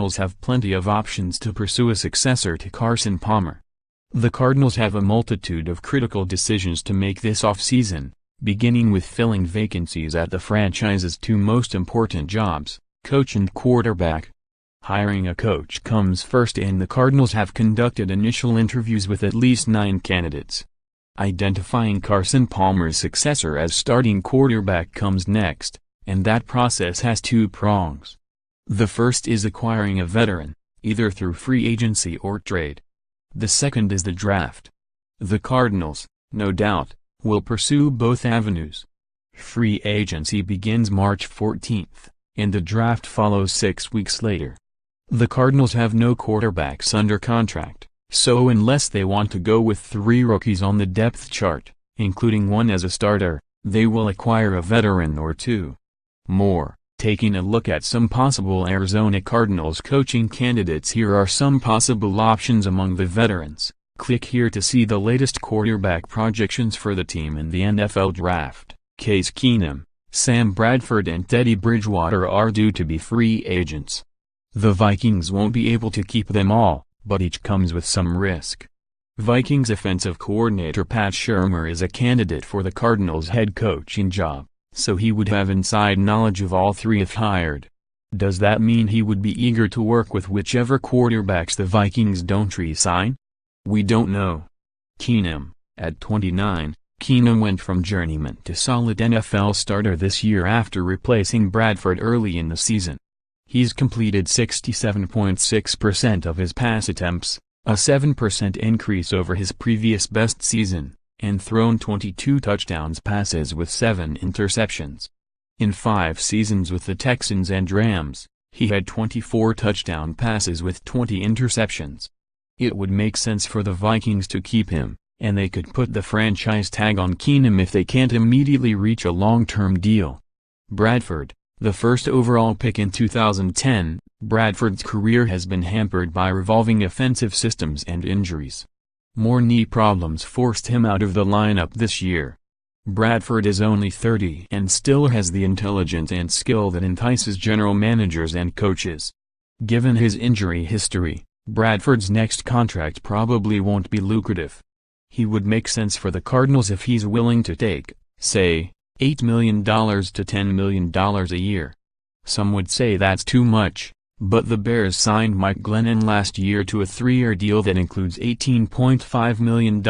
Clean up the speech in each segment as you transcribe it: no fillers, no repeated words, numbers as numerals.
Cardinals have plenty of options to pursue a successor to Carson Palmer. The Cardinals have a multitude of critical decisions to make this offseason, beginning with filling vacancies at the franchise's two most important jobs, coach and quarterback. Hiring a coach comes first, and the Cardinals have conducted initial interviews with at least 9 candidates. Identifying Carson Palmer's successor as starting quarterback comes next, and that process has 2 prongs. The first is acquiring a veteran, either through free agency or trade. The second is the draft. The Cardinals, no doubt, will pursue both avenues. Free agency begins March 14th, and the draft follows 6 weeks later. The Cardinals have no quarterbacks under contract, so unless they want to go with 3 rookies on the depth chart, including one as a starter, they will acquire a veteran or 2 more. Taking a look at some possible Arizona Cardinals coaching candidates, here are some possible options among the veterans. Click here to see the latest quarterback projections for the team in the NFL Draft. Case Keenum, Sam Bradford and Teddy Bridgewater are due to be free agents. The Vikings won't be able to keep them all, but each comes with some risk. Vikings offensive coordinator Pat Shurmur is a candidate for the Cardinals head coaching job, so he would have inside knowledge of all 3 if hired. Does that mean he would be eager to work with whichever quarterbacks the Vikings don't re-sign? We don't know. Keenum, at 29, Keenum went from journeyman to solid NFL starter this year after replacing Bradford early in the season. He's completed 67.6% of his pass attempts, a 7% increase over his previous best season, and thrown 22 touchdowns passes with 7 interceptions. In 5 seasons with the Texans and Rams, he had 24 touchdown passes with 20 interceptions. It would make sense for the Vikings to keep him, and they could put the franchise tag on Keenum if they can't immediately reach a long-term deal. Bradford, the first overall pick in 2010, Bradford's career has been hampered by revolving offensive systems and injuries. More knee problems forced him out of the lineup this year. Bradford is only 30 and still has the intelligence and skill that entices general managers and coaches. Given his injury history, Bradford's next contract probably won't be lucrative. He would make sense for the Cardinals if he's willing to take, say, $8 million to $10 million a year. Some would say that's too much, but the Bears signed Mike Glennon last year to a 3-year deal that includes $18.5 million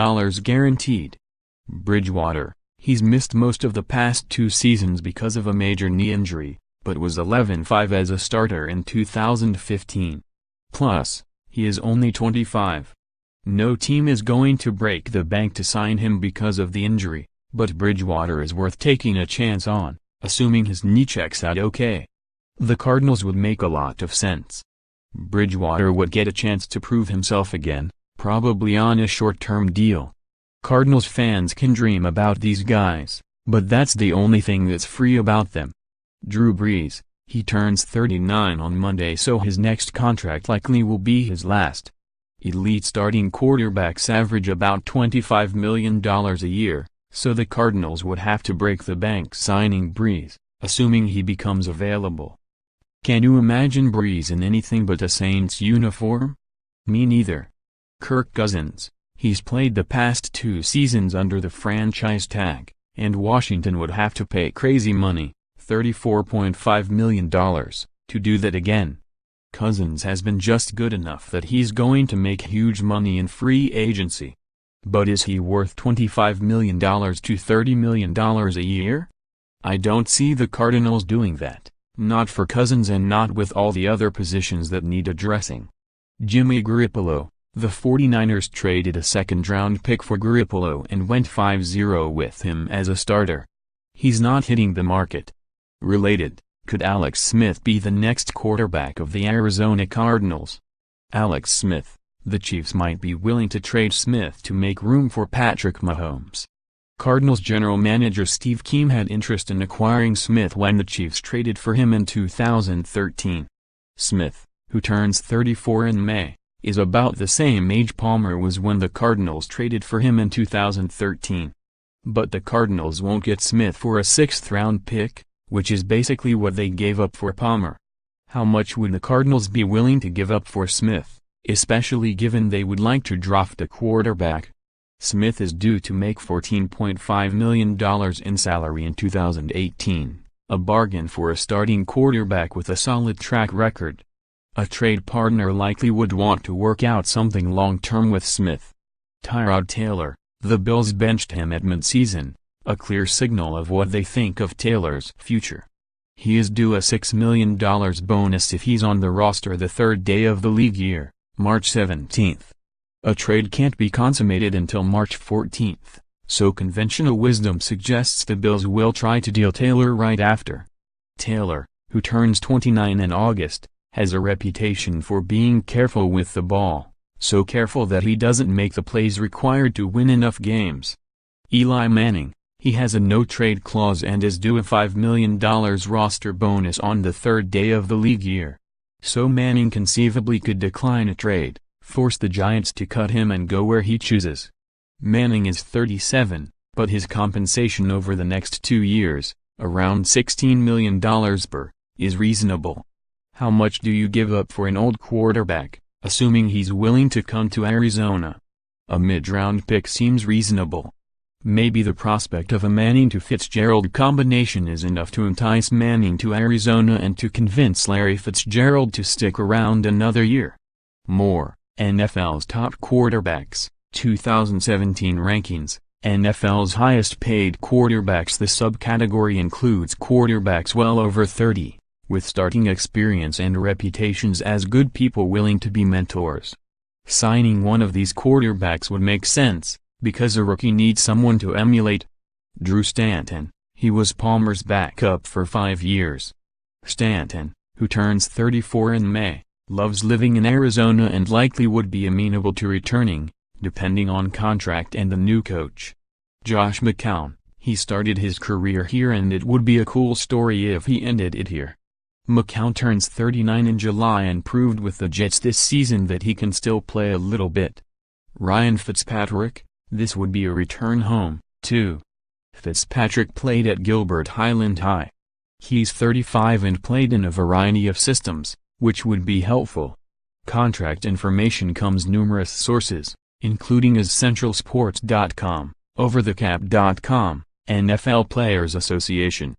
guaranteed. Bridgewater, he's missed most of the past 2 seasons because of a major knee injury, but was 11-5 as a starter in 2015. Plus, he is only 25. No team is going to break the bank to sign him because of the injury, but Bridgewater is worth taking a chance on, assuming his knee checks out okay. The Cardinals would make a lot of sense. Bridgewater would get a chance to prove himself again, probably on a short-term deal. Cardinals fans can dream about these guys, but that's the only thing that's free about them. Drew Brees, he turns 39 on Monday, so his next contract likely will be his last. Elite starting quarterbacks average about $25 million a year, so the Cardinals would have to break the bank signing Brees, assuming he becomes available. Can you imagine Brees in anything but a Saints uniform? Me neither. Kirk Cousins, he's played the past 2 seasons under the franchise tag, and Washington would have to pay crazy money, $34.5 million, to do that again. Cousins has been just good enough that he's going to make huge money in free agency. But is he worth $25 million to $30 million a year? I don't see the Cardinals doing that, not for Cousins and not with all the other positions that need addressing. Jimmy Garoppolo, the 49ers traded a second-round pick for Garoppolo and went 5-0 with him as a starter. He's not hitting the market. Related, could Alex Smith be the next quarterback of the Arizona Cardinals? Alex Smith, the Chiefs might be willing to trade Smith to make room for Patrick Mahomes. Cardinals general manager Steve Keim had interest in acquiring Smith when the Chiefs traded for him in 2013. Smith, who turns 34 in May, is about the same age Palmer was when the Cardinals traded for him in 2013. But the Cardinals won't get Smith for a 6th-round pick, which is basically what they gave up for Palmer. How much would the Cardinals be willing to give up for Smith, especially given they would like to draft a quarterback? Smith is due to make $14.5 million in salary in 2018, a bargain for a starting quarterback with a solid track record. A trade partner likely would want to work out something long-term with Smith. Tyrod Taylor, the Bills benched him at midseason, a clear signal of what they think of Taylor's future. He is due a $6 million bonus if he's on the roster the third day of the league year, March 17. A trade can't be consummated until March 14, so conventional wisdom suggests the Bills will try to deal Taylor right after. Taylor, who turns 29 in August, has a reputation for being careful with the ball, so careful that he doesn't make the plays required to win enough games. Eli Manning, he has a no-trade clause and is due a $5 million roster bonus on the third day of the league year. So Manning conceivably could decline a trade, force the Giants to cut him and go where he chooses. Manning is 37, but his compensation over the next 2 years, around $16 million per, is reasonable. How much do you give up for an old quarterback, assuming he's willing to come to Arizona? A mid-round pick seems reasonable. Maybe the prospect of a Manning to Fitzgerald combination is enough to entice Manning to Arizona and to convince Larry Fitzgerald to stick around another year. More, NFL's top quarterbacks, 2017 rankings, NFL's highest-paid quarterbacks. The subcategory includes quarterbacks well over 30, with starting experience and reputations as good people willing to be mentors. Signing one of these quarterbacks would make sense, because a rookie needs someone to emulate. Drew Stanton, he was Palmer's backup for 5 years. Stanton, who turns 34 in May, loves living in Arizona and likely would be amenable to returning, depending on contract and the new coach. Josh McCown, he started his career here and it would be a cool story if he ended it here. McCown turns 39 in July and proved with the Jets this season that he can still play a little bit. Ryan Fitzpatrick, this would be a return home, too. Fitzpatrick played at Gilbert Highland High. He's 35 and played in a variety of systems, which would be helpful. Contract information comes numerous sources, including AsCentralSports.com, OverTheCap.com, NFL Players Association.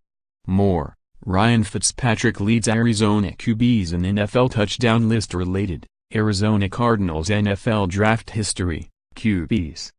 More, Ryan Fitzpatrick leads Arizona QBs in NFL touchdown list related, Arizona Cardinals NFL draft history, QBs.